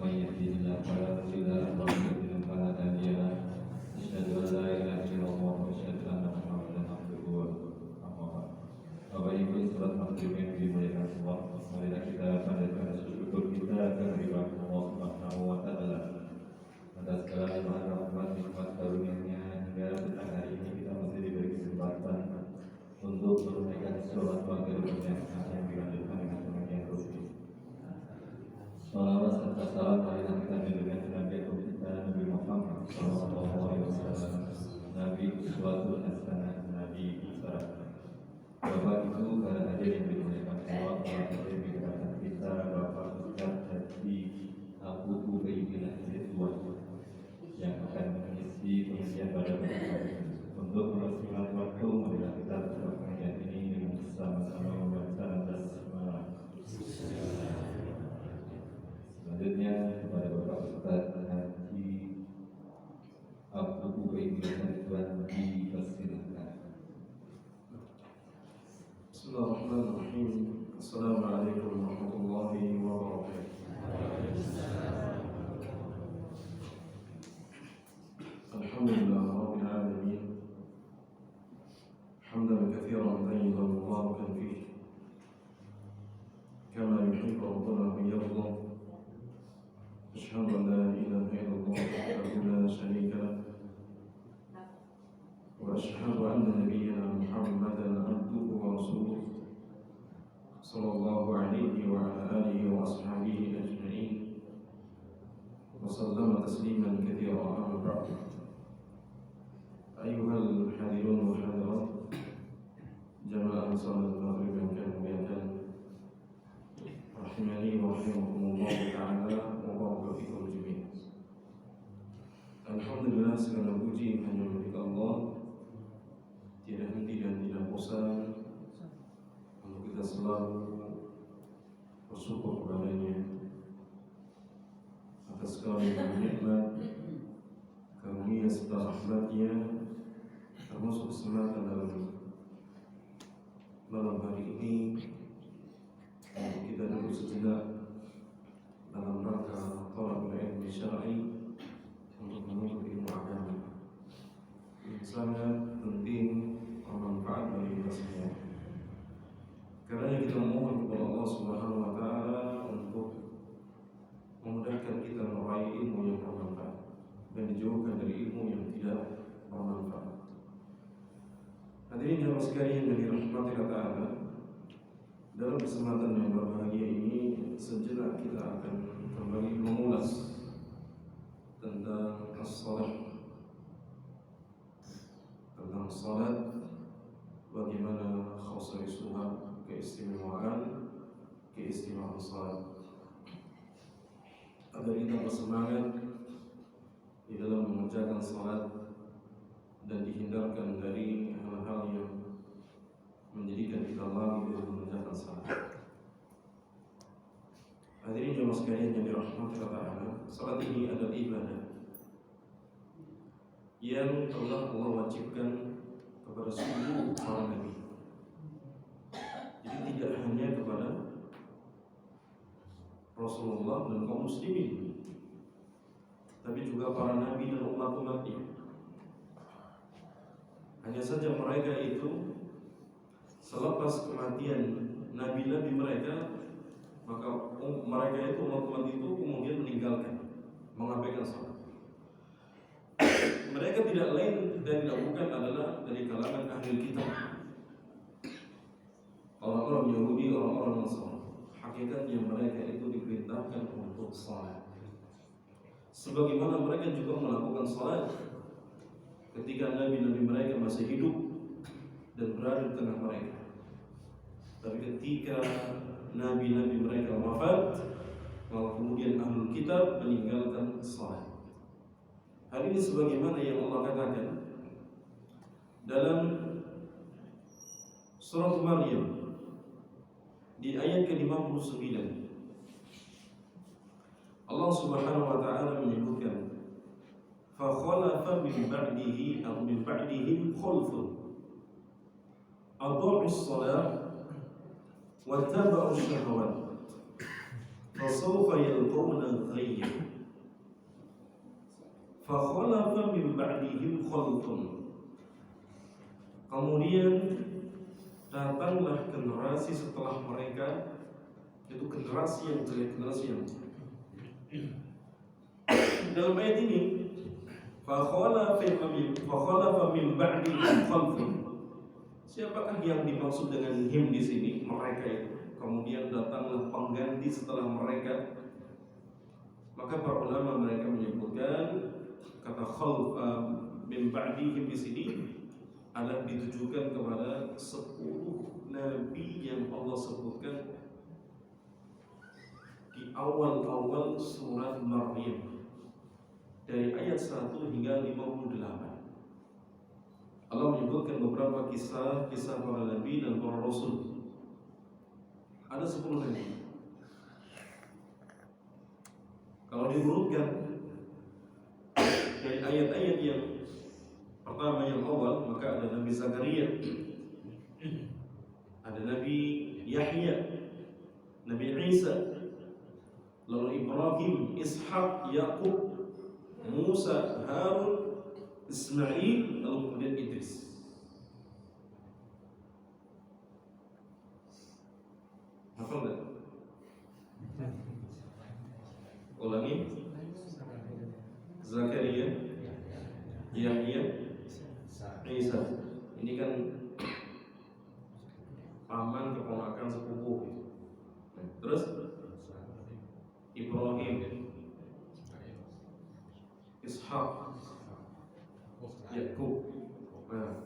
من يهده الله فلا مضل له ومن يضلل فلا هادي له أشهد أن لا إله إلا الله وأشهد أن محمدا عبده ورسوله أما بعد Bapak Ibu saudara muslim yang dimuliakan Allah, marilah kita panjatkan syukur kita kehadirat Allah Subhanahu wa taala atas segala limpahan rahmat nikmat karunia-Nya hingga petang hari ini kita masih diberi kesempatan untuk menunaikan sholat maghrib berjamaah yang dilanjutkan dengan demikian rutin. Salawat serta salam marilah kita berikan kepada kita Nabi Muhammad sallallahu alaihi wasallam, Nabi uswatul hasanah, Nabi isyarat. Bapak Ibu para hadirin yang dimuliakan Allah, para hadirin yang kita, Bapak Ustaz Haji Abu Ubaidillah Ridwan yang akan mengisi pengajian pada kesempatan untuk mempersingkat waktu, marilah kita tetap pengajian ini dengan bersama-sama membaca basmalah. Selanjutnya kepada Bapak Ustaz Haji Abu Ubaidillah Ridwan dipersilakan. Bismillahirrahmanirrahim. Assalamualaikum warahmatullahi wabarakatuh. Alhamdulillah rabbil alamin. Hamdan katsiran tayyiban mubarakan fihi. Kama yuhibbu rabbuna wa yarda. Asyhadu an la ilaha illallah wahdahu la syarika lah. وأشهد أن نبينا محمدا عبده ورسوله صلى الله عليه وعلى آله وأصحابه أجمعين وسلم تسليما كثيرا أما بعد. أيها الحاضرون والحاضرات جماعة صلاة المغرب yang kami muliakan, rahimani wa rahimakumullah ta'ala wa baraka fikum jami'an. Alhamdulillah, segala puji hanya milik Allah, tiada henti dan tidak bosan untuk kita selalu bersyukur kepadanya atas segala nikmat, karunia serta rahmat-Nya, termasuk kesempatan dalam malam hari ini untuk kita duduk sejenak dalam rangka thalabul ilmi syar'i untuk menuntut ilmu agama yang sangat penting, bermanfaat bagi kita semua. Karena kita mohon kepada Allah Subhanahu wa taala untuk memudahkan kita meraih ilmu yang bermanfaat dan dijauhkan dari ilmu yang tidak bermanfaat. Hadirin jamaah sekalian yang dirahmati Allah Ta'ala, dalam kesempatan yang berbahagia ini sejenak kita akan kembali mengulas tentang as-salat, tentang salat, bagaimana khususnya keistimewaan salat, agar kita bersemangat di dalam mengerjakan salat dan dihindarkan dari hal-hal yang menjadikan kita lalai dalam mengerjakan salat. Hadirin jemaah sekalian yang dirahmati Allah, salat ini adalah ibadah yang telah Allah wajibkan kepada seluruh para nabi. Jadi tidak hanya kepada Rasulullah dan kaum muslimin, tapi juga para nabi dan umat-umatnya. Hanya saja mereka itu selepas kematian nabi-nabi mereka, maka mereka itu umat-umat itu kemudian meninggalkan, mengabaikan salat. Mereka tidak lain dan tidak bukan adalah dari kalangan ahli kitab, orang-orang Yahudi, orang-orang Nasrani. Hakikatnya mereka itu diperintahkan untuk salat, sebagaimana mereka juga melakukan salat ketika nabi-nabi mereka masih hidup dan berada di tengah mereka. Tapi ketika nabi-nabi mereka wafat, maka kemudian ahli kitab meninggalkan salat. Hal ini sebagaimana yang Allah katakan dalam surat Maryam di ayat ke-59. Allah Subhanahu wa taala menyebutkan, fa khalafa min ba'dihi aw min ba'dihim khulfun adha'u as-salah wa tabu'u ash-shahawat fasawfa yalqawna ghayya fa khalafa min ba'dihim khalfun. Kemudian datanglah generasi setelah mereka, itu generasi yang jelek, generasi yang dalam ayat ini fa khalafa min ba'dihim khalfun. Siapakah yang dimaksud dengan him di sini? Mereka itu. Kemudian datanglah pengganti setelah mereka. Maka para ulama mereka menyebutkan kata khalf min ba'dihim di sini adalah ditujukan kepada 10 nabi yang Allah sebutkan di awal-awal surat Maryam dari ayat 1 hingga 58. Allah menyebutkan beberapa kisah para nabi dan para rasul. Ada 10 nabi. Kalau diurutkan dari ayat-ayat yang pertama yang awal, maka ada Nabi Zakaria, ada Nabi Yahya, Nabi Isa, lalu Ibrahim, Ishak, Yakub, Musa, Harun, Ismail, lalu kemudian Idris. Hafal enggak? Ulangi. Zakaria, Yahya, Isa. Ini kan paman keponakan sepupu. Terus Ibrahim, Ishak, Yakub. Nah,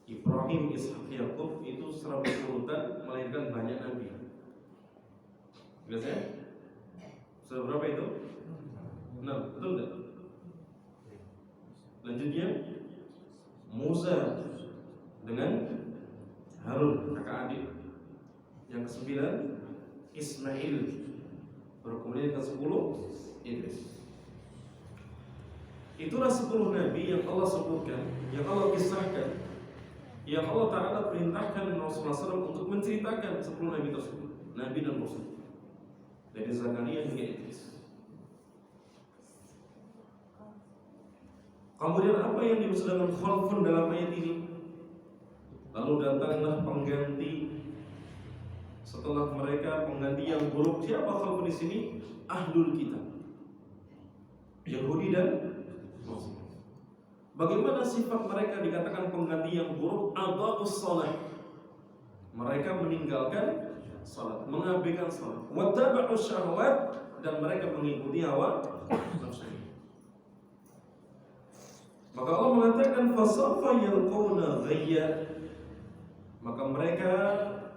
Ibrahim, Ishak, Yakub itu secara berurutan melahirkan banyak nabi. Jelas ya? Sudah berapa itu? 6, betul enggak? Lanjutnya Musa dengan Harun, kakak adik. Yang ke-9 Ismail. Baru kemudian ke-10 Idris. Itulah 10 nabi yang Allah sebutkan, yang Allah kisahkan, yang Allah Ta'ala perintahkan Rasulullah SAW untuk menceritakan 10 nabi tersebut, nabi dan rasul, dari Zakaria hingga Idris. Kemudian apa yang dimaksud dengan khalfun dalam ayat ini? Lalu datanglah pengganti setelah mereka, pengganti yang buruk. Siapa khalfun di sini? Ahlul kitab, Yahudi dan Nasrani. Bagaimana sifat mereka dikatakan pengganti yang buruk? Adha'us shalah. Mereka meninggalkan salat, mengabaikan salat. Wattaba'us syahwat, dan mereka mengikuti hawa nafsu. Maka Allah mengatakan fasawfa yalqawna ghayya, maka mereka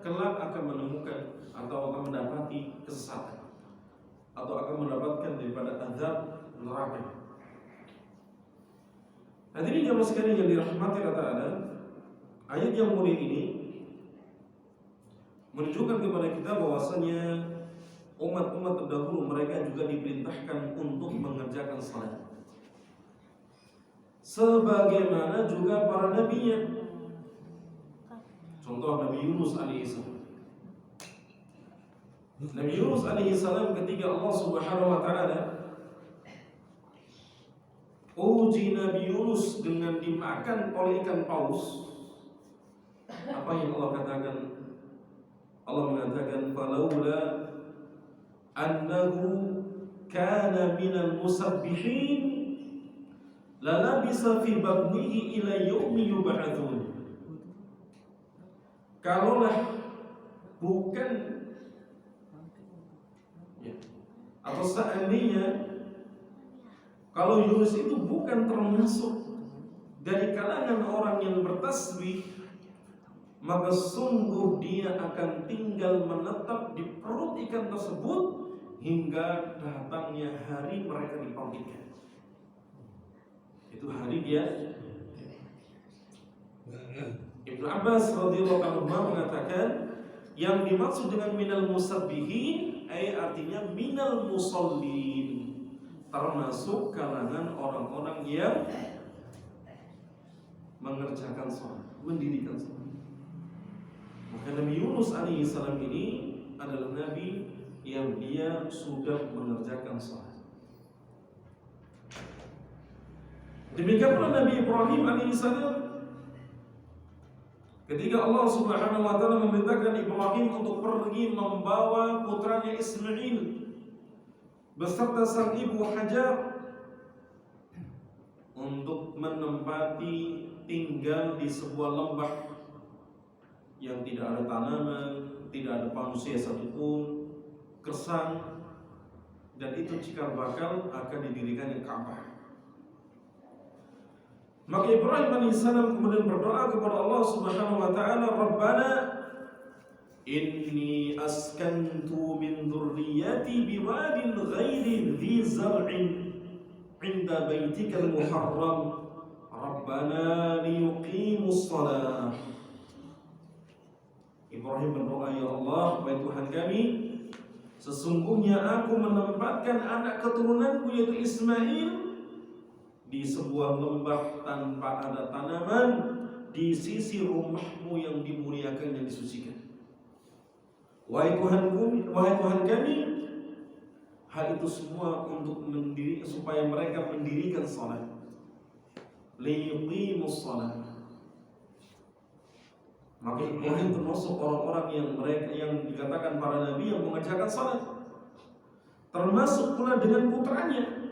kelak akan menemukan atau akan mendapati kesesatan atau akan mendapatkan daripada azab neraka. Hadirin jamaah sekalian yang dirahmati Allah Ta'ala, ayat yang mulia ini menunjukkan kepada kita bahwasanya umat-umat terdahulu mereka juga diperintahkan untuk mengerjakan salat, sebagaimana juga para nabinya. Contoh Nabi Yunus alaihissalam. Nabi Yunus alaihissalam ketika Allah Subhanahu wa taala uji Nabi Yunus dengan dimakan oleh ikan paus, apa yang Allah katakan? Allah mengatakan falaula annahu kana minal musabbihin lalabisa fi batnihi ila yaumi yub'atsun. Kalaulah bukan ya, atau seandainya kalau Yunus itu bukan termasuk dari kalangan orang yang bertasbih, maka sungguh dia akan tinggal menetap di perut ikan tersebut hingga datangnya hari mereka dibangkitkan. Itu hari dia. Ibnu Abbas radhiyallahu anhu mengatakan yang dimaksud dengan minal musabbihin artinya minal musallin, termasuk kalangan orang-orang yang mengerjakan salat, mendirikan salat. Maka Nabi Yunus alaihissalam ini adalah nabi yang dia sudah mengerjakan salat. Demikian pula Nabi Ibrahim alaihissalam, ketika Allah Subhanahu wa taala memerintahkan Ibrahim untuk pergi membawa putranya Ismail beserta sang ibu Hajar untuk menempati tinggal di sebuah lembah yang tidak ada tanaman, tidak ada manusia satupun, gersang, dan itu cikal bakal akan didirikannya Ka'bah. Maka Ibrahim alaihissalam kemudian berdoa kepada Allah Subhanahu wa taala, "Rabbana inni askantu min dzurriyyati biwadin ghairi dzi zar'in 'inda baitikal muharram. Rabbana liyuqimus shalah." Ibrahim berdoa, "Ya Allah, wahai Tuhan kami, sesungguhnya aku menempatkan anak keturunanku yaitu Ismail di sebuah lembah tanpa ada tanaman di sisi rumahmu yang dimuliakan dan disucikan. Wahai Tuhan kami, hal itu semua untuk supaya mereka mendirikan salat. Liyuqimus salat." Maka Ibrahim termasuk orang-orang yang dikatakan para nabi yang mengerjakan salat, termasuk pula dengan putranya.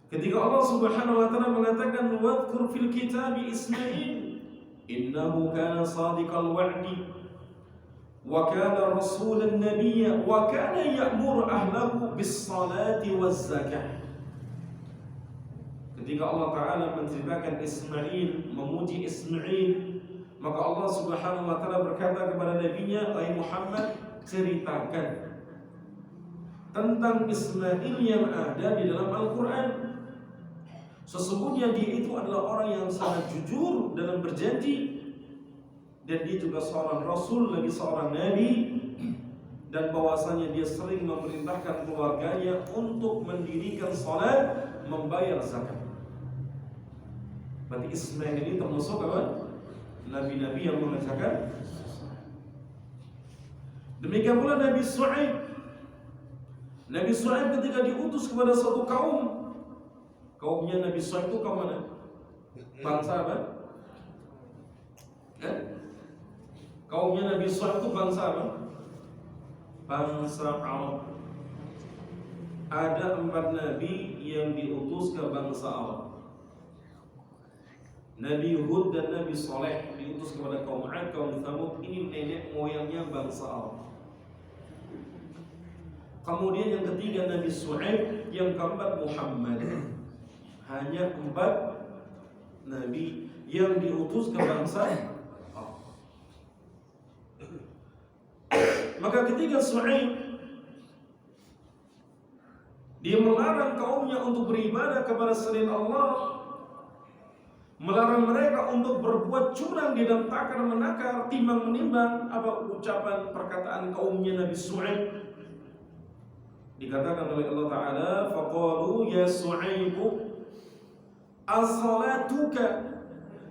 Ketika Allah Subhanahu wa taala mengatakan, "Wadhkur fil kitabi Ismail innahu kana shadiqal wa'di wa kana rasulan nabiyya wa kana ya'muru ahlahu bis salati waz zakah." Ketika Allah taala menceritakan Ismail, memuji Ismail, maka Allah Subhanahu wa taala berkata kepada nabinya, "Wahai Muhammad, ceritakan tentang Ismail yang ada di dalam Al-Qur'an. Sesungguhnya dia itu adalah orang yang sangat jujur dalam berjanji, dan dia juga seorang rasul, lagi seorang nabi, dan bahwasanya dia sering memerintahkan keluarganya untuk mendirikan salat, membayar zakat." Berarti Ismail ini termasuk apa? Nabi-nabi yang mengerjakan. Demikian pula Nabi Shu'aib. Nabi Shu'aib ketika diutus kepada suatu kaum, kaumnya Nabi Shu'aib itu kaum mana? Bangsa apa? Kaumnya Nabi Shu'aib itu bangsa apa? Bangsa Arab. Ada 4 nabi yang diutus ke bangsa Arab. Nabi Hud dan Nabi Saleh diutus kepada kaum Ad, kaum Thamud. Ini nenek moyangnya bangsa Arab. Kemudian yang ketiga Nabi Shu'aib, yang keempat Muhammad. Hanya 4 nabi yang diutus ke bangsa Arab. Maka ketika Shu'aib dia melarang kaumnya untuk beribadah kepada selain Allah, melarang mereka untuk berbuat curang di dalam takar menakar, timbang menimbang, apa ucapan perkataan kaumnya Nabi Shu'aib. Dikatakan oleh Allah Ta'ala, "Faqalu ya Shu'aib, as-salatuka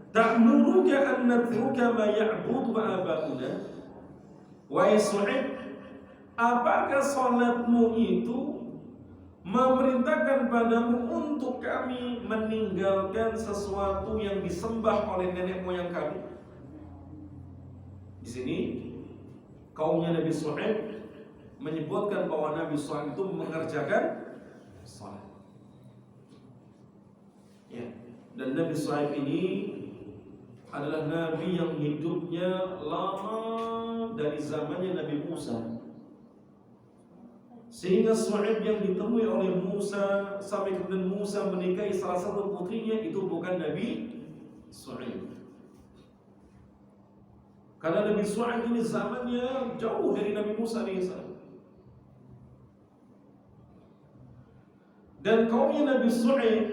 ta'muruka an natruka ma ya'budu aba'una." Wahai Shu'aib, apakah salatmu itu memerintahkan padamu untuk kami meninggalkan sesuatu yang disembah oleh nenek moyang kami? Di sini kaumnya Nabi Shu'aib menyebutkan bahwa Nabi Shu'aib itu mengerjakan salat. Ya, dan Nabi Shu'aib ini adalah nabi yang hidupnya lama dari zamannya Nabi Musa. Sehingga Shu'aib yang ditemui oleh Musa sampai kemudian Musa menikahi salah satu putrinya itu bukan Nabi Shu'aib. Karena Nabi Shu'aib ini zamannya jauh dari Nabi Musa AS. Dan kaumnya Nabi Shu'aib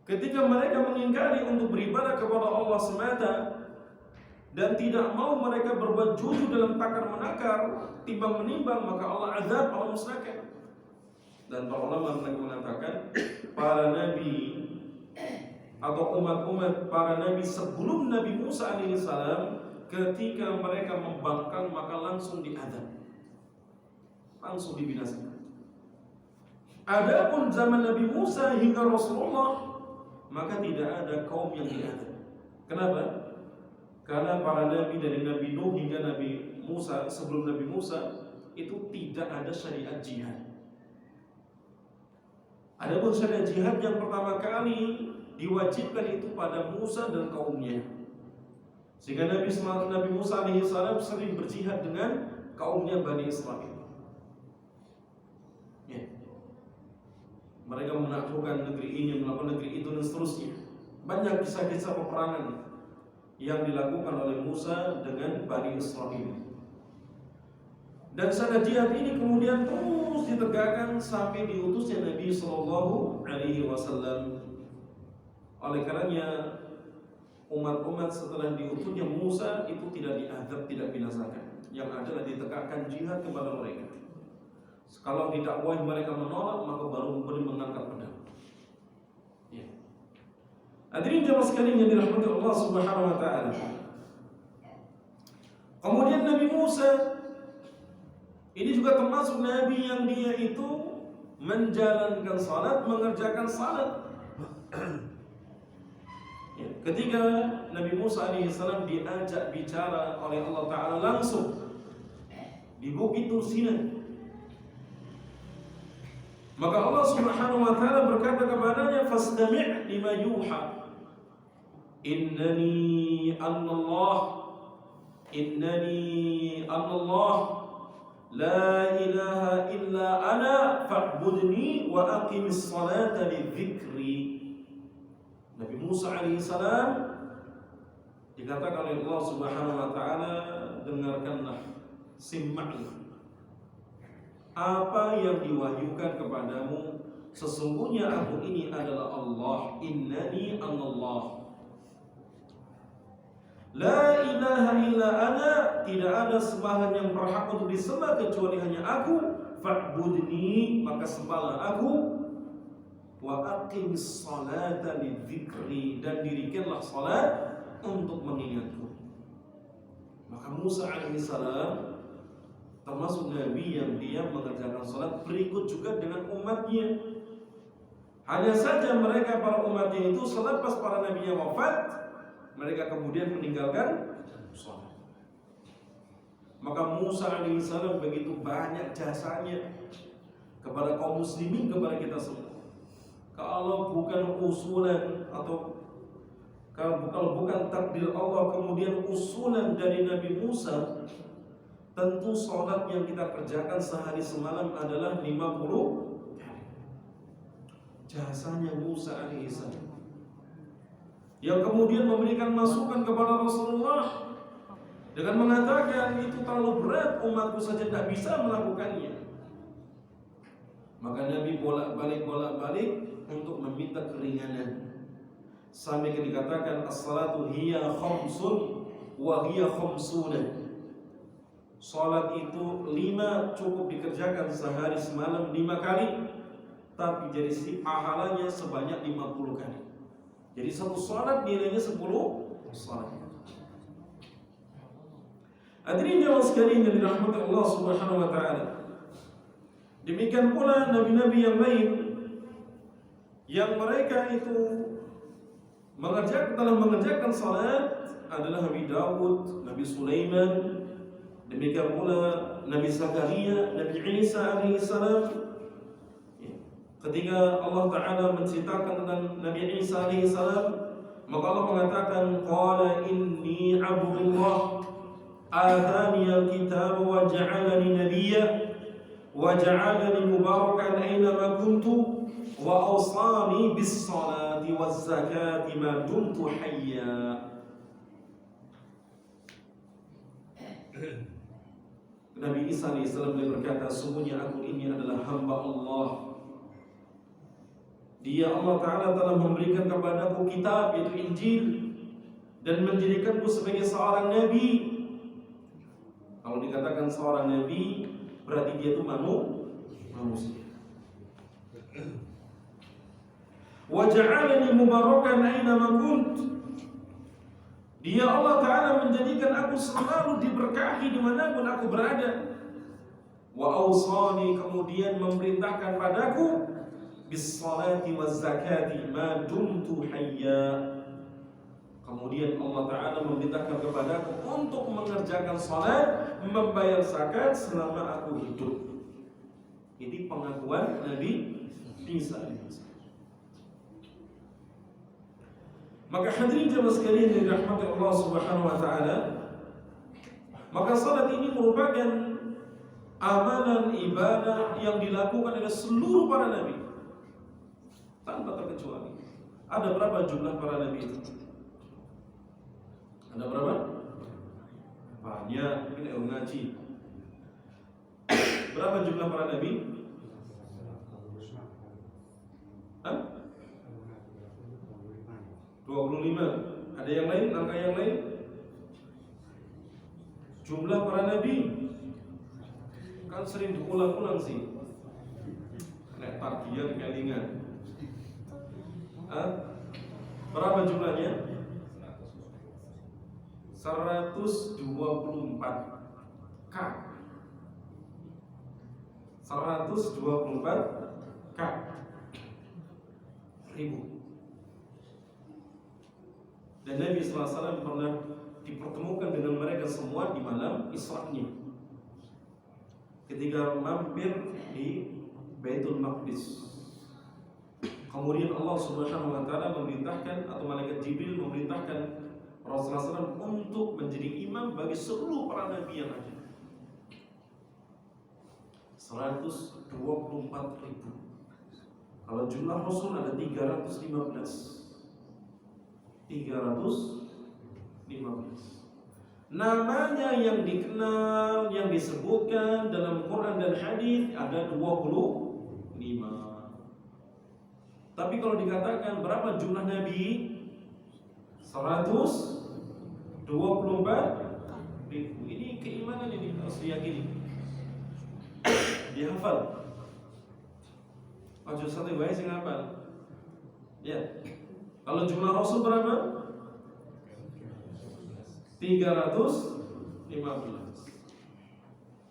ketika mereka mengingkari untuk beribadah kepada Allah semata dan tidak mau mereka berbuat jujur dalam takar menakar, timbang menimbang, maka Allah azab, Allah musnahkan. Dan para ulama mereka mengatakan para nabi atau umat-umat para nabi sebelum Nabi Musa alaihissalam, ketika mereka membangkang maka langsung diazab. langsung dibinasakan. Adapun zaman Nabi Musa hingga Rasulullah, maka tidak ada kaum yang diadab. Kenapa? Karena para nabi dari Nabi Nuh hingga Nabi Musa, sebelum Nabi Musa itu tidak ada syariat jihad. Adapun syariat jihad yang pertama kali diwajibkan itu pada Musa dan kaumnya. Sehingga Nabi Musa alaihissalam sering berjihad dengan kaumnya Bani Israel. Ya. Mereka menaklukkan negeri ini, melakukan negeri itu dan seterusnya. Banyak kisah-kisah peperangan yang dilakukan oleh Musa dengan Bani Israel. Dan syariat jihad ini kemudian terus ditegakkan sampai diutusnya Nabi Shallallahu Alaihi Wasallam. Oleh karenanya umat-umat setelah diutusnya Musa itu tidak diadab, tidak binasakan. Yang adalah ditegakkan jihad kepada mereka. Kalau didakwahi mereka menolak, maka baru boleh mengangkat pedang. Ya. Hadirin jemaah sekalian yang dirahmati Allah Subhanahu wa taala. Kemudian Nabi Musa ini juga termasuk nabi yang dia itu menjalankan salat, mengerjakan salat. Ya, ketika Nabi Musa alaihissalam diajak bicara oleh Allah Ta'ala langsung di Bukit Tur Sinai, maka Allah Subhanahu wa taala berkata kepadanya, "Fastami' lima yuha. Innani anallah. La ilaha illa ana fa'budni wa aqimis salata lidzikri." Nabi Musa alaihissalam dikatakan oleh Allah Subhanahu wa taala, dengarkanlah, simmaklah apa yang diwahyukan kepadamu. Sesungguhnya aku ini adalah Allah. Innani anallah. La ilaha illa ana, tidak ada sembahan yang berhak untuk disembah kecuali hanya aku. Fa'budni, maka sembahlah aku. Wa aqimis salata lidzikri, dan dirikanlah salat untuk mengingatku. Maka Musa alaihissalam termasuk nabi yang dia mengerjakan salat berikut juga dengan umatnya. Hanya saja mereka para umatnya itu selepas para nabinya wafat, mereka kemudian meninggalkan salat. Maka Musa alaihissalam begitu banyak jasanya kepada kaum muslimin, kepada kita semua. Kalau bukan usulan atau kalau bukan takdir Allah, kemudian usulan dari Nabi Musa, tentu sholat yang kita kerjakan sehari semalam adalah 50 kali. Jasanya Musa alaihissalam yang kemudian memberikan masukan kepada Rasulullah dengan mengatakan itu terlalu berat, umatku saja tidak bisa melakukannya. Maka Nabi bolak-balik untuk meminta keringanan, sampai dikatakan as-salatu hiya khamsun wa hiya khamsuna. Salat itu 5 cukup dikerjakan sehari semalam 5 kali, tapi jadi pahalanya sebanyak 50 kali. Jadi satu salat nilainya 10 salat. Hadirin jemaah sekalian yang dirahmati Allah Subhanahu wa taala. Demikian pula nabi-nabi yang lain yang mereka itu telah mengerjakan salat adalah Nabi Daud, Nabi Sulaiman, demikian pula Nabi Zakaria, Nabi Isa alaihissalam. Ketika Allah Ta'ala menceritakan tentang Nabi Isa alaihissalam, maka Allah mengatakan, qala inni abdullah atani al-kitab wa ja'alani nabiyya wa ja'alani mubarakan aynama kuntu wa awsani bis salati waz zakati ma dumtu hayya. Nabi Isa alaihissalam berkata, sungguhnya aku ini adalah hamba Allah. Dia Allah Ta'ala telah memberikan kepadaku kitab, yaitu Injil, dan menjadikanku sebagai seorang nabi. Kalau dikatakan seorang nabi, berarti dia itu manusia. Wa ja'alani mubarakan aynama kunt. Dia Allah Ta'ala menjadikan aku selalu diberkahi dimanapun aku berada. Wa awsani, kemudian memerintahkan padaku bis salati waz zakati ma dumtu hayya. Kemudian Allah Ta'ala memerintahkan kepadaku untuk mengerjakan salat, membayar zakat selama aku hidup. Ini pengakuan Nabi Isa AS. Maka hadirin jemaah sekalian yang dirahmati Allah Subhanahu wa taala, maka salat ini merupakan amalan ibadah yang dilakukan oleh seluruh para nabi tanpa terkecuali. Ada berapa jumlah para nabi itu? Ada berapa? Banyak, ini ngaji. Berapa jumlah para nabi? Hah? 25. Ada yang lain? Angka yang lain? Jumlah para nabi kan sering diulang-ulang sih. Nek tagihan kelingan. Berapa jumlahnya? 124 K. 124 K ribu. Dan Nabi SAW pernah dipertemukan dengan mereka semua di malam Isra'nya, ketika mampir di Baitul Maqdis. Kemudian Allah Subhanahu wa taala memerintahkan, atau malaikat Jibril memerintahkan Rasulullah SAW untuk menjadi imam bagi seluruh para nabi yang ada. 124 ribu. Kalau jumlah Rasul ada 315. Namanya yang dikenal, yang disebutkan dalam Quran dan hadis ada 25. Tapi kalau dikatakan berapa jumlah nabi? 124 ribu. Ini keimanan ini harus diyakini, dihafal. Ojo sate wae sing hafal. Ya. Kalau jumlah Rasul berapa? 315.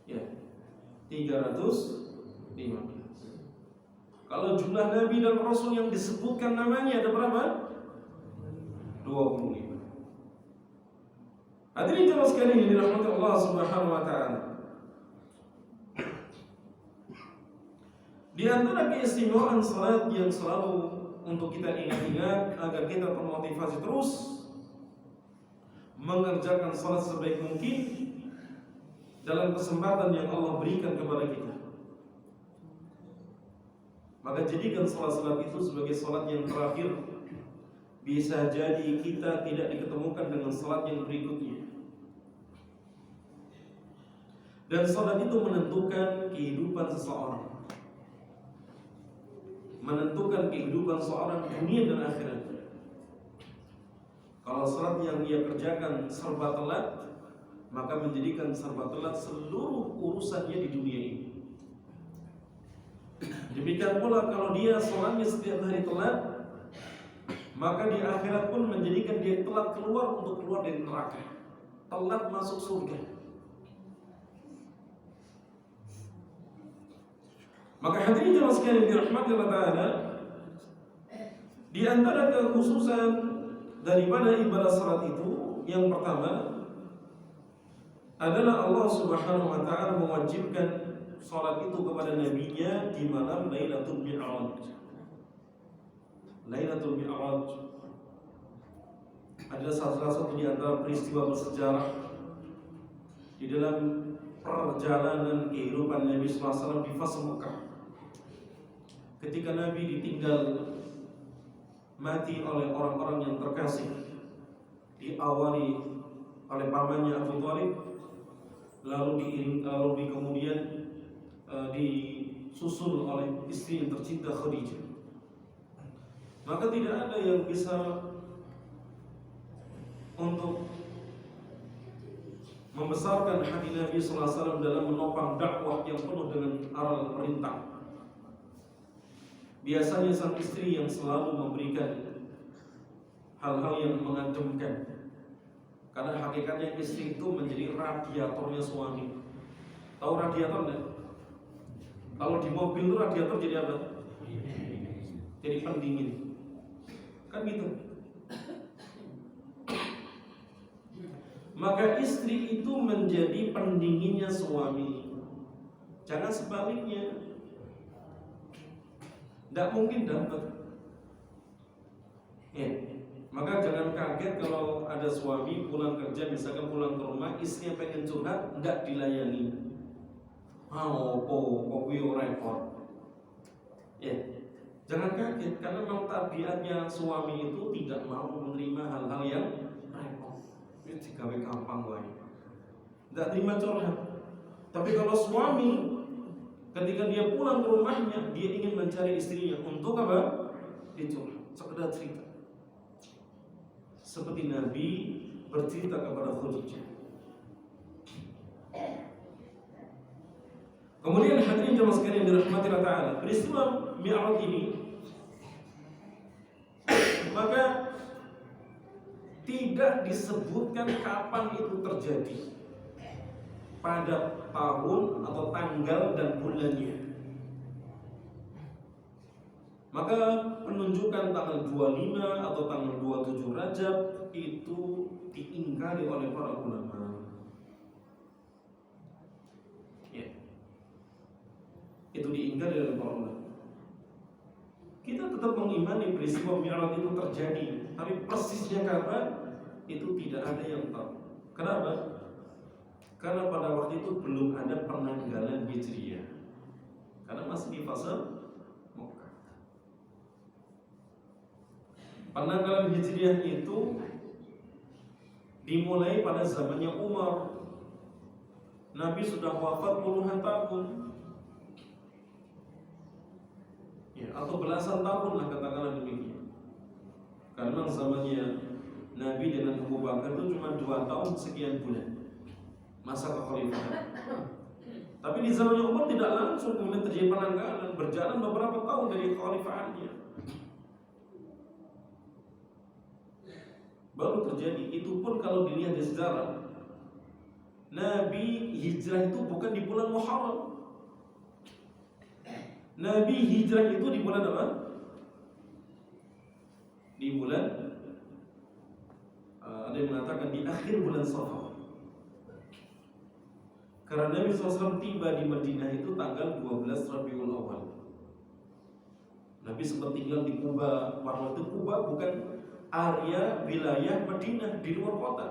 Ya, 315. Kalau jumlah Nabi dan Rasul yang disebutkan namanya ada berapa? 25. Hadirin jemaah sekalian yang dirahmati Allah Subhanahu wa taala. Di antara keistimewaan salat yang selalu untuk kita ingat-ingat agar kita termotivasi terus mengerjakan salat sebaik mungkin dalam kesempatan yang Allah berikan kepada kita. Maka jadikan salat-salat itu sebagai salat yang terakhir. Bisa jadi kita tidak diketemukan dengan salat yang berikutnya. Dan salat itu menentukan kehidupan seseorang, menentukan kehidupan seorang dunia dan akhirat. Kalau salat yang dia kerjakan serba telat, maka menjadikan serba telat seluruh urusannya di dunia ini. Demikian pula kalau dia salatnya setiap hari telat, maka di akhirat pun menjadikan dia telat keluar untuk keluar dari neraka, telat masuk surga. Maka hadirin jemaah sekalian dirahmati Allah Ta'ala, di antara kekhususan daripada ibadah salat itu, yang pertama adalah Allah Subhanahu wa taala mewajibkan salat itu kepada nabinya di malam Lailatul Mi'raj. Lailatul Mi'raj adalah salah satu di antara peristiwa bersejarah di dalam perjalanan kehidupan Nabi SAW di fase Mekah. Ketika Nabi ditinggal mati oleh orang-orang yang terkasih, diawali oleh pamannya Abu Thalib, lalu kemudian disusul oleh istri yang tercinta Khadijah. Maka tidak ada yang bisa untuk membesarkan hati Nabi SAW dalam menopang dakwah yang penuh dengan aral perintah. Biasanya sang istri yang selalu memberikan hal-hal yang mengademkan, karena hakikatnya istri itu menjadi radiatornya suami. Tahu radiator enggak? Kalau di mobil itu radiator jadi apa? Jadi pendingin. Kan gitu. Maka istri itu menjadi pendinginnya suami. Jangan sebaliknya. Tidak mungkin dapat. Ya. Maka jangan kaget kalau ada suami pulang kerja, misalkan pulang ke rumah, istrinya pengen curhat, tidak dilayani. Kopi repot. Ya. Jangan kaget, karena memang tabiatnya suami itu tidak mau menerima hal-hal yang repot. Ini digawe gampang wae. Tidak terima curhat. Tapi kalau suami ketika dia pulang ke rumahnya, dia ingin mencari istrinya untuk apa? Dicurhat, sekedar cerita. Seperti Nabi bercerita kepada Khadijah. Kemudian hadirin jemaah sekalian yang dirahmati Allah Ta'ala, peristiwa Mi'raj ini maka tidak disebutkan kapan itu terjadi, pada tahun atau tanggal dan bulannya. Maka penunjukan tanggal 25 atau tanggal 27 Rajab itu diingkari oleh para ulama. Ya. Itu diingkari oleh para ulama. Kita tetap mengimani peristiwa Mi'raj itu terjadi, tapi persisnya kapan itu tidak ada yang tahu. Kenapa? Karena pada waktu itu belum ada penanggalan Hijriah. Karena masih di fase Mekah. Penanggalan Hijriah itu dimulai pada zamannya Umar. Nabi sudah wafat puluhan tahun, ya, atau belasan tahun lah katakanlah demikian. Karena zamannya Nabi dengan Abu Bakar itu cuma 2 tahun sekian bulan masa kekhalifahan. Tapi di zamannya Umar tidak langsung kemudian terjadi penanggalan, berjalan beberapa tahun dari kekhalifahannya baru terjadi. Itu pun kalau dilihat di sejarah, Nabi hijrah itu bukan di bulan Muharram. Nabi hijrah itu di bulan apa? Di bulan ada yang mengatakan di akhir bulan Safar. Karena Nabi SAW tiba di Madinah itu tanggal 12 Rabiul Awal. Nabi sempat tinggal di Kuba. Waktu itu Kuba bukan area wilayah Madinah, di luar kota.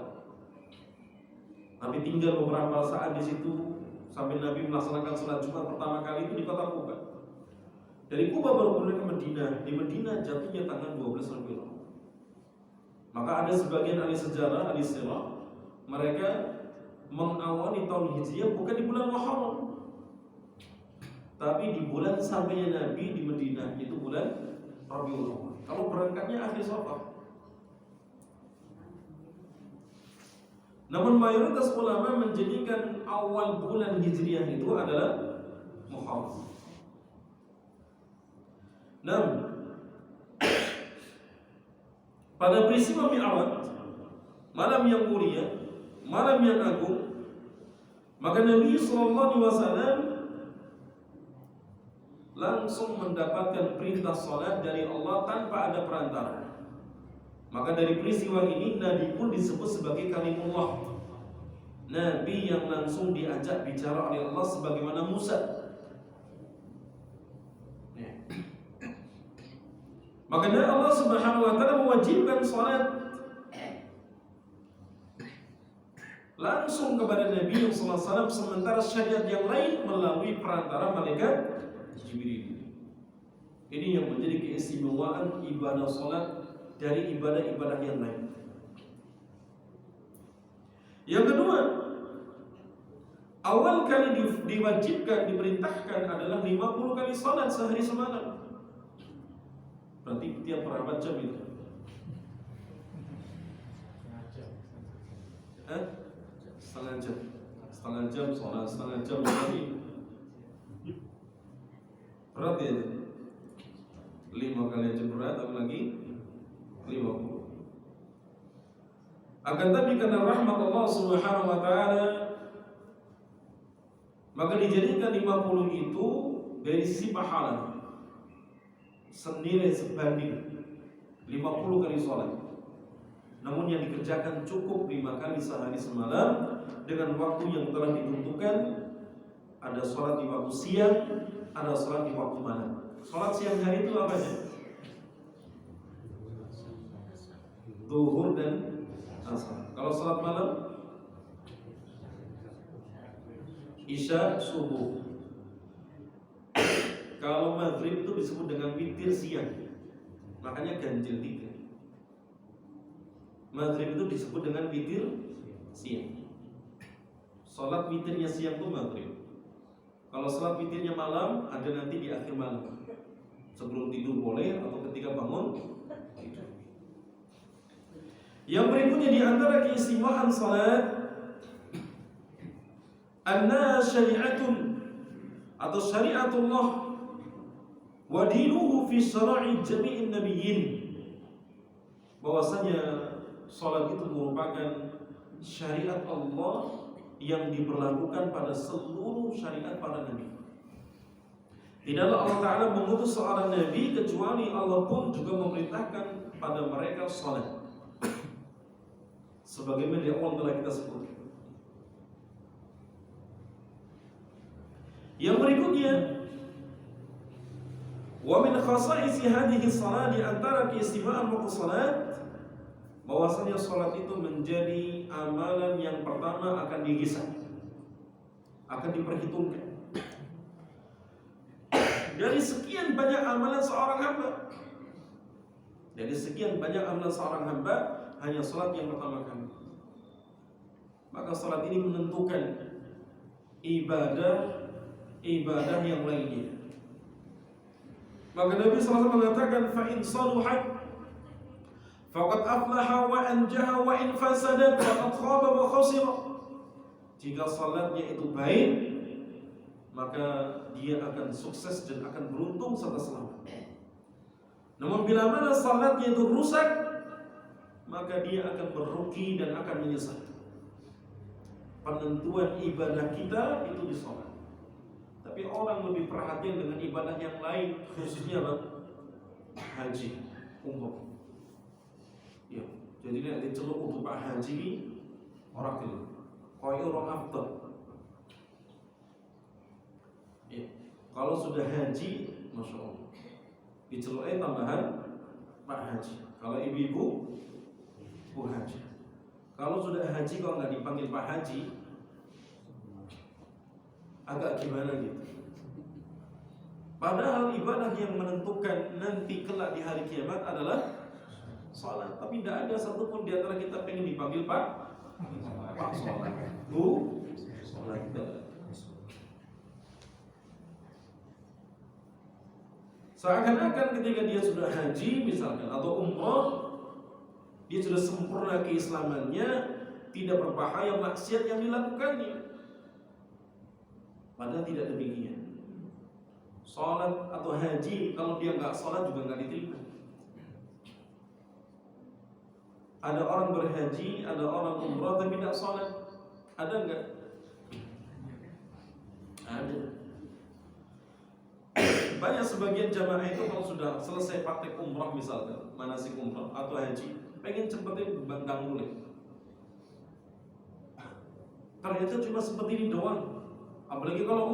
Nabi tinggal beberapa saat di situ sampai Nabi melaksanakan salat Jumat pertama kali itu di kota Kuba. Dari Kuba baru kemudian ke Madinah. Di Madinah jatuhnya tanggal 12 Rabiul Awal. Maka ada sebagian ahli sejarah, ahli sirah, mereka mengawali tahun Hijriah bukan di bulan Muharram, tapi di bulan sampainya Nabi di Madinah, itu bulan Rabiul Awal. Kalau berangkatnya akhir Safar. Namun mayoritas ulama menjadikan awal bulan Hijriah itu adalah Muharram. Namun pada peristiwa Mi'raj, malam yang mulia, malam yang agung, maka Nabi SAW langsung mendapatkan perintah salat dari Allah tanpa ada perantara. Maka dari peristiwa ini Nabi pun disebut sebagai kalimullah, Nabi yang langsung diajak bicara oleh Allah sebagaimana Musa. Maka Allah Subhanahu wa taala mewajibkan salat langsung kepada Nabi SAW, sementara syariat yang lain melalui perantara malaikat Jibril. Ini yang menjadi keistimewaan ibadah salat dari ibadah-ibadah yang lain. Yang kedua, awal kali diwajibkan, diperintahkan adalah 50 kali salat sehari semalam. Berarti tiap berapa jam itu? Setengah jam sholat, setengah jam lagi. Berat ya? 5 kali aja berat, apalagi 50. Akan tapi karena rahmat Allah Subhanahu wa taala, maka dijadikan 50 itu dari sisi pahala senilai sebanding 50 kali sholat. Namun yang dikerjakan cukup 5 kali sehari semalam dengan waktu yang telah ditentukan. Ada sholat di waktu siang, ada sholat di waktu malam. Sholat siang hari itu apa ya? Zuhur dan asar. Kalau sholat malam, isya, subuh. Kalau maghrib itu disebut dengan witir siang, makanya ganjil 3. Maghrib itu disebut dengan witir siang. Sholat witirnya siang itu maghrib. Kalau sholat witirnya malam ada nanti di akhir malam, sebelum tidur boleh atau ketika bangun tidur. Yang berikutnya di antara keistimewaan sholat, anna syari'atun atau syariatullah wa dinuhu fi syara'i jami'in nabiyyin, bahwasanya sholat itu merupakan syariat Allah yang diberlakukan pada seluruh syariat para nabi. Tidaklah Allah Ta'ala mengutus seorang nabi kecuali Allah pun juga memerintahkan pada mereka sholat, sebagaimana di awal telah kita sebut. Yang berikutnya, wa min khasaisi hadhihi shalah, di antara keistimewaan waktu salat, bahwasanya salat itu menjadi amalan yang pertama akan dihisab, akan diperhitungkan. Dari sekian banyak amalan seorang hamba, hanya salat yang pertama kali. Maka salat ini menentukan ibadah yang lainnya. Maka Nabi SAW mengatakan, fa in saluhat faqad aflaha wa anjaha wa in fasadat faqad khaba wa khasira. Jika salatnya itu baik, maka dia akan sukses dan akan beruntung serta selamat. Namun bila mana salatnya itu rusak, maka dia akan merugi dan akan menyesal. Penentuan ibadah kita itu di salat. Tapi orang lebih perhatian dengan ibadah yang lain, khususnya haji, umrah. Ya, jadi nek diceluk untuk Pak Haji ini orang itu, koyo orang after. Ya, kalau sudah haji, masya Allah, diceluknya tambahan Pak Haji. Kalau ibu-ibu, Bu Haji. Kalau sudah haji, kalau nggak dipanggil Pak Haji, agak gimana gitu. Padahal ibadah yang menentukan nanti kelak di hari kiamat adalah salat. Tapi tidak ada satupun di antara kita pengen dipanggil Pak salat, Bu salat. Seakan-akan ketika dia sudah haji misalkan atau umrah, dia sudah sempurna keislamannya, tidak berbahaya maksiat yang dilakukannya. Padahal tidak demikian. Salat atau haji, kalau dia nggak salat juga nggak diterima. Ada orang berhaji, ada orang umrah tapi tidak salat. Ada nggak? Ada. Banyak sebagian jamaah itu kalau sudah selesai praktek umrah misalkan, manasik umrah atau haji, pengen cepetnya bantang mulai. Ternyata cuma seperti ini doang. Apalagi kalau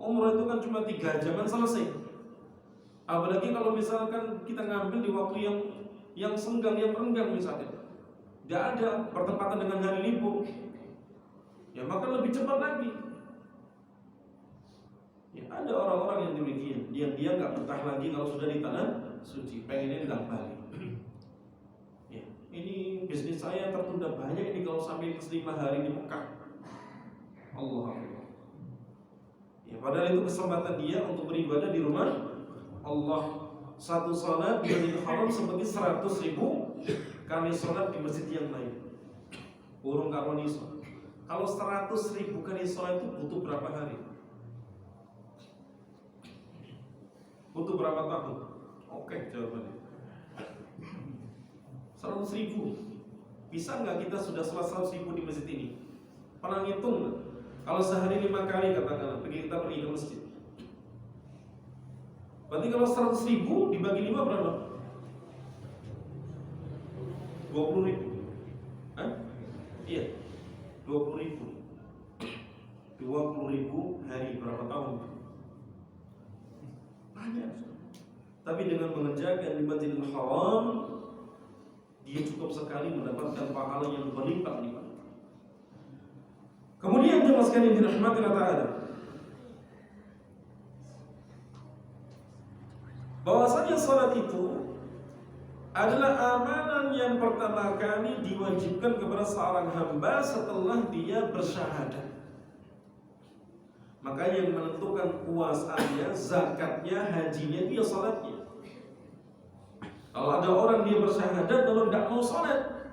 umrah itu kan cuma 3 jaman selesai. Apalagi kalau misalkan kita ngambil di waktu yang senggang, yang renggang misalkan, tidak ada bertepatan dengan hari libur, ya maka lebih cepat lagi. Ya, ada orang-orang yang demikian, dia nggak betah lagi kalau sudah di tanah suci, pengennya nggak balik. Ya, ini bisnis saya tertunda banyak ini kalau sampai 5 hari di Mekah. Allah Akbar. Ya, padahal itu kesempatan dia untuk beribadah di rumah Allah. Satu salat di Masjidil Haram seperti 100.000 kali salat di masjid yang lain. Urung karo iso. Kalau 100.000 kali salat itu butuh berapa hari? Butuh berapa tahun? Oke, jawabannya 100.000. Bisa nggak kita sudah sholat 100.000 di masjid ini? Pernah ngitung nggak? Kalau sehari 5 kali katakanlah kita pergi ke masjid, Berarti kalau 100.000 dibagi 5 berapa? 20.000. Hah? Iya, 20.000. 20.000 hari berapa tahun? Banyak. Tapi dengan mengerjakan di Masjidil Haram, dia cukup sekali mendapatkan pahala yang berlipat-lipat. Kemudian jemaah sekalian dirahmati Allah Ta'ala, bahwasanya salat itu adalah amalan yang pertama kali diwajibkan kepada seorang hamba setelah dia bersyahadat. Maka yang menentukan puasanya, zakatnya, hajinya, dia salatnya. Kalau ada orang dia bersyahadat lalu tidak mau salat,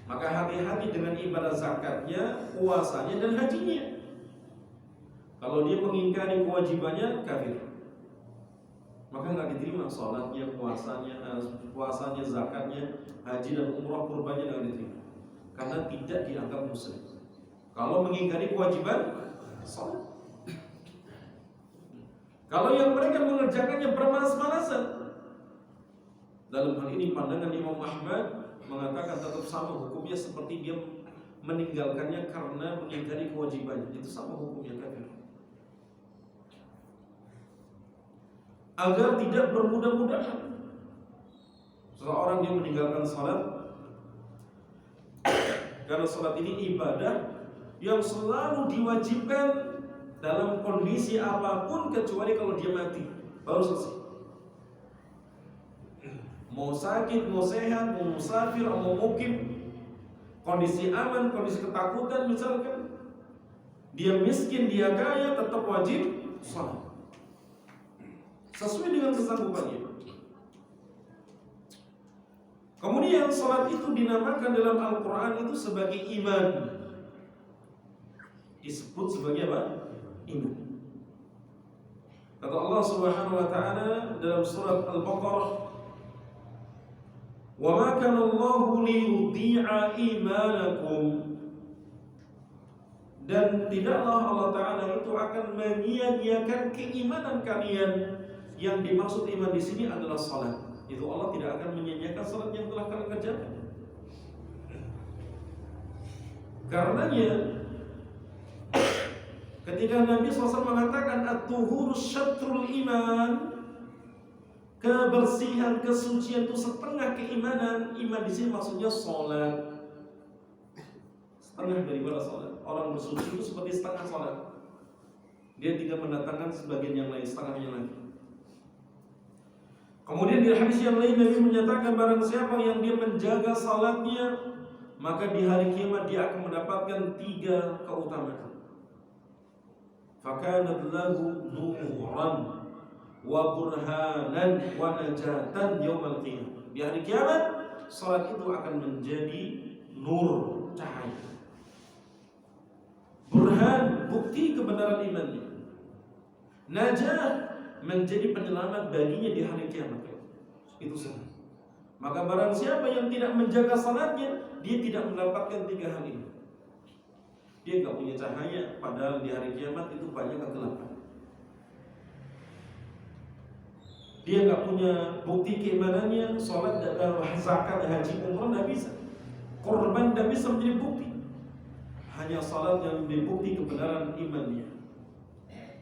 maka hati-hati dengan ibadah zakatnya, puasanya, dan hajinya. Kalau dia mengingkari kewajibannya, kafir. Maka nggak diterima sholatnya, puasanya, zakatnya, haji dan umrah kurbannya nggak diterima, karena tidak dianggap muslim. Kalau mengingkari kewajiban sholat. Kalau yang mereka mengerjakannya bermalas-malasan, dalam hal ini pandangan Imam Ahmad mengatakan tetap sama hukumnya seperti dia meninggalkannya karena mengingkari kewajibannya, itu sama hukumnya kafir. Agar tidak bermudah-mudahan seseorang yang meninggalkan salat, karena salat ini ibadah yang selalu diwajibkan dalam kondisi apapun kecuali kalau dia mati, baru selesai. Mau sakit, mau sehat, mau musafir, mau mukim, kondisi aman, kondisi ketakutan misalkan, dia miskin, dia kaya, tetap wajib salat sesuai dengan kesanggupannya. Kemudian salat itu dinamakan dalam Al-Quran itu sebagai iman. Disebut sebagai apa? Iman. Kata Allah Subhanahu wa ta'ala dalam surat Al-Baqarah, "Wa ma kana Allahu liyudhi'a imanakum." Dan tidaklah Allah Ta'ala itu akan menyia-nyiakan keimanan kalian. Yang dimaksud iman di sini adalah salat. Itu Allah tidak akan menyia-nyiakan salat yang telah kalian kerjakan. Karenanya ketika Nabi SAW mengatakan at-tuhuru syatrul iman, kebersihan, kesucian itu setengah keimanan. Iman di sini maksudnya salat. Setengah daripada salat. Orang bersuci itu seperti setengah salat. Dia tidak mendatangkan sebagian yang lain, setengahnya lagi. Kemudian di hadis yang lain Nabi menyatakan barang siapa yang dia menjaga salatnya, maka di hari kiamat dia akan mendapatkan 3 keutamaan. Fakanat lahu nuran wa burhanan wa najatan yaumal qiyamah. Di hari kiamat salat itu akan menjadi nur, cahaya. Burhan, bukti kebenaran imannya. Najah, menjadi penyelamat baginya di hari kiamat. Itu salat. Maka barang siapa yang tidak menjaga salatnya, dia tidak mendapatkan 3 hal ini. Dia nggak punya cahaya, padahal di hari kiamat itu banyak kegelapan. Dia nggak punya bukti keimanannya, salat, zakat, haji, umrah nggak bisa. Korban nggak bisa menjadi bukti. Hanya salat yang menjadi bukti kebenaran imannya.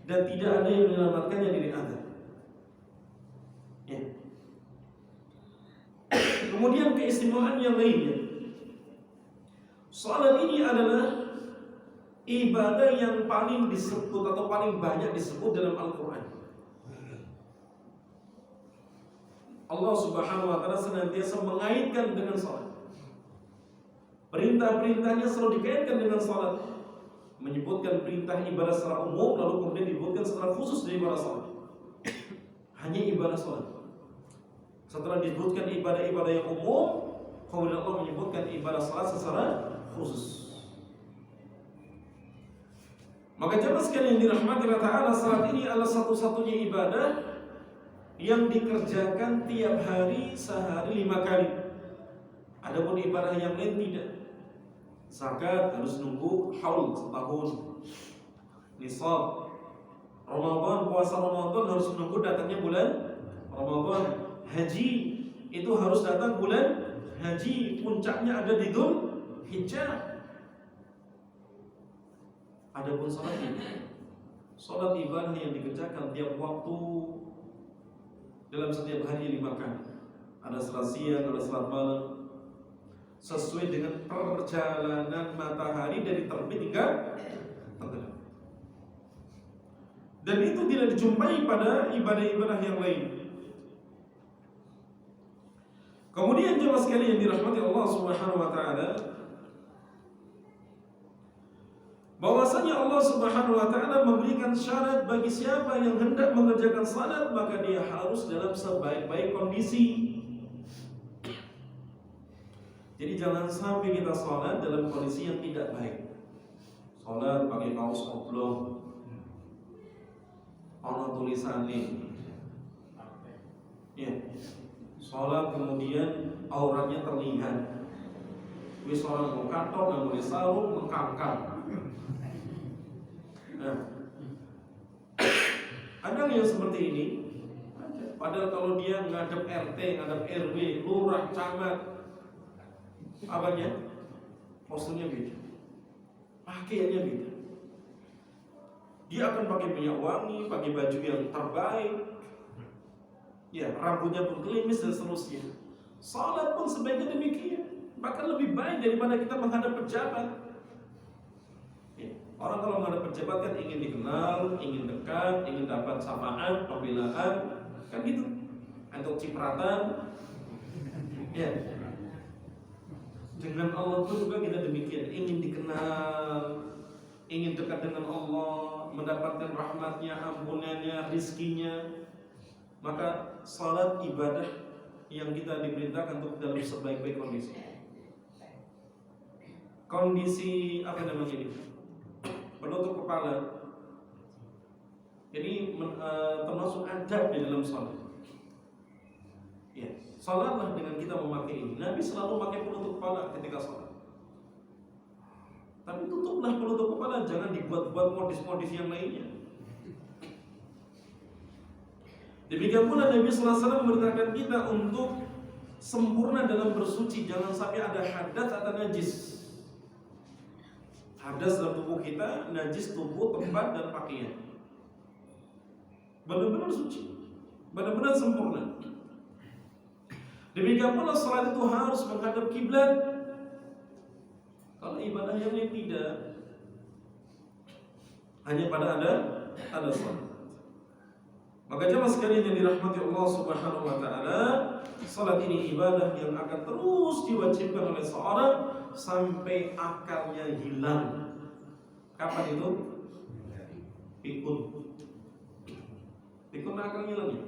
Dan tidak ada yang menyelamatkannya dari azab. Ya. Kemudian keistimewaan yang lainnya, salat ini adalah ibadah yang paling disebut atau paling banyak disebut dalam Al-Quran. Allah Subhanahu wa ta'ala senantiasa mengaitkan dengan salat. Perintah-perintahnya selalu dikaitkan dengan salat. Menyebutkan perintah ibadah secara umum, lalu kemudian disebutkan secara khusus dari ibadah salat. Hanya ibadah salat. Setelah disebutkan ibadah-ibadah yang umum, kemudian Allah menyebutkan ibadah salat secara khusus. Maka jemaah sekalian yang dirahmati Allah Ta'ala, salat ini adalah satu-satunya ibadah yang dikerjakan tiap hari sehari 5 kali. Adapun ibadah yang lain tidak. Zakat harus nunggu haul setahun, nisab. Ramadan, puasa Ramadan harus menunggu datangnya bulan Ramadan. Haji itu harus datang bulan haji, puncaknya ada di Dzulhijjah. Adapun salat ibadah yang dikerjakan tiap waktu dalam setiap hari 5 kali. Ada salat siang, ada salat malam, sesuai dengan perjalanan matahari dari terbit hingga terbenam. Dan itu tidak dijumpai pada ibadah-ibadah yang lain. Kemudian jemaah sekalian yang dirahmati Allah Subhanahu wa taala, bahwasanya Allah Subhanahu wa taala memberikan syarat bagi siapa yang hendak mengerjakan salat, maka dia harus dalam sebaik-baik kondisi. Jadi jangan sampai kita salat dalam kondisi yang tidak baik. Salat pakai kaos oblong, ono tulisannya, ya. Salat kemudian auratnya terlihat. Wis orang mau kantor, nggak boleh sarung, mengkangkang. Nah, ada yang seperti ini. Padahal kalau dia ngadep RT, ngadep RW, lurah, camat, apanya? Posturnya beda, pakaiannya beda. Dia akan pakai minyak wangi, pakai baju yang terbaik, ya, rambutnya pun klimis dan seterusnya. Salat pun sebaiknya demikian, bahkan lebih baik daripada kita menghadap pejabat. Ya, orang kalau menghadap pejabat kan ingin dikenal, ingin dekat, ingin dapat sapaan, pembelaan, kan gitu. Untuk cipratan, ya. Dengan Allah pun juga kita demikian, ingin dikenal, ingin dekat dengan Allah, mendapatkan rahmatnya, ampunannya, rizkinya. Maka salat ibadah yang kita diperintahkan untuk dalam sebaik-baik kondisi. Kondisi apa namanya ini? Penutup kepala. Ini termasuk adab di dalam salat. Ya, salatlah dengan kita memakai ini. Nabi selalu pakai penutup kepala ketika salat. Tapi tutuplah penutup kepala, jangan dibuat-buat modis-modis yang lainnya. Demikian pula Nabi sallallahu alaihi wasallam memerintahkan kita untuk sempurna dalam bersuci, jangan sampai ada hadas atau najis. Hadas dalam tubuh kita, najis tubuh, tempat dan pakaian. Benar-benar suci, benar-benar sempurna. Demikian pula salat itu harus menghadap kiblat. Kalau ibadah yang lain tidak, hanya pada ada salat. Maka jemaah sekalian yang dirahmati Allah Subhanahu wa taala, salat ini ibadah yang akan terus diwajibkan oleh seorang sampai akalnya hilang. Kapan itu? Pikun. Pikun akalnya hilang ya.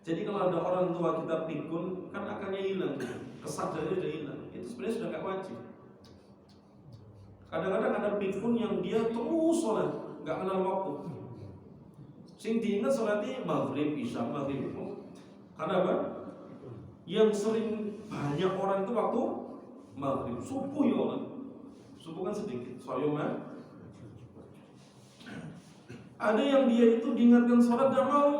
Jadi kalau ada orang tua kita pikun, kan akalnya hilang, kesadarannya sudah hilang. Itu sebenarnya sudah nggak wajib. Kadang-kadang ada pikun yang dia terus sholat, nggak kenal waktu. Sing diingat sholatnya maghrib, isya, maghrib. Karena apa? Yang sering banyak orang itu waktu maghrib, subuh ya orang. Subuh kan sedikit, soalnya ada yang dia itu diingatkan sholat dan mau.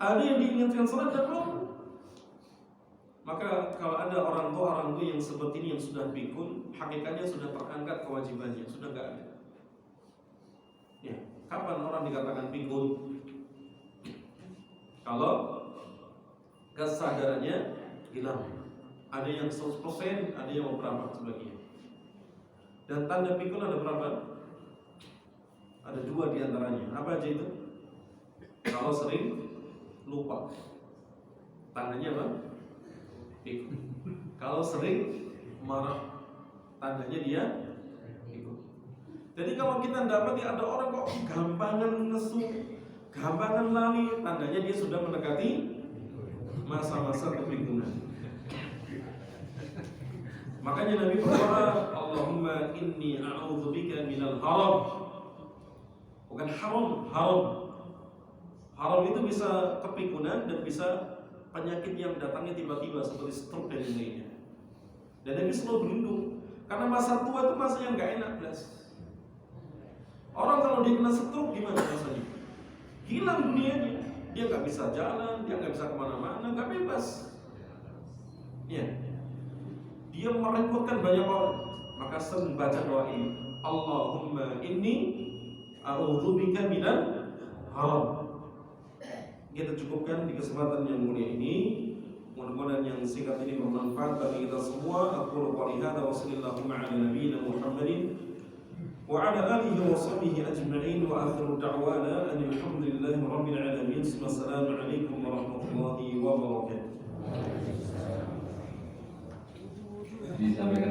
Ada yang diingatkan sholat dan mau. Maka kalau ada orang tua yang seperti ini yang sudah pikun, hakikatnya sudah terangkat kewajibannya, sudah nggak ada. Ya, kapan orang dikatakan pikun? Kalau kesadarannya hilang. Ada yang 100%, ada yang beberapa sebagian. Dan tanda pikun ada berapa? Ada 2 diantaranya. Apa aja itu? Kalau sering lupa, tandanya apa? Pikun. Kalau sering marah, tandanya dia pikun. Jadi kalau kita dapati ada orang kok gampangan nesu, gampangan lali, tandanya dia sudah mendekati masa-masa kepikunan. Makanya Nabi berdoa, Allahumma inni a'udzubika minal haram. Bukan haram, haram. Haram itu bisa kepikunan dan bisa penyakit yang datangnya tiba-tiba seperti stroke dan lainnya. Dan Nabi selalu berlindung karena masa tua itu masa yang gak enak, belas. Orang kalau dia kena stroke gimana rasanya? Hilang dunianya. Dia nggak bisa jalan, dia nggak bisa kemana-mana, nggak bebas. Ya, dia merepotkan banyak orang. Maka sering baca doa ini, Allahumma inni a'udzubika minal haram. Kita cukupkan di kesempatan yang mulia ini. Mudah-mudahan yang singkat ini bermanfaat bagi kita semua. Aku qouli hadza wa sallallahu ala nabiyyina Muhammadin wa ala alihi wa sahbihi ajma'in wa akhiru da'wana alhamdulillahi rabbil alamin. Wassalamualaikum warahmatullahi wabarakatuh. Disampaikan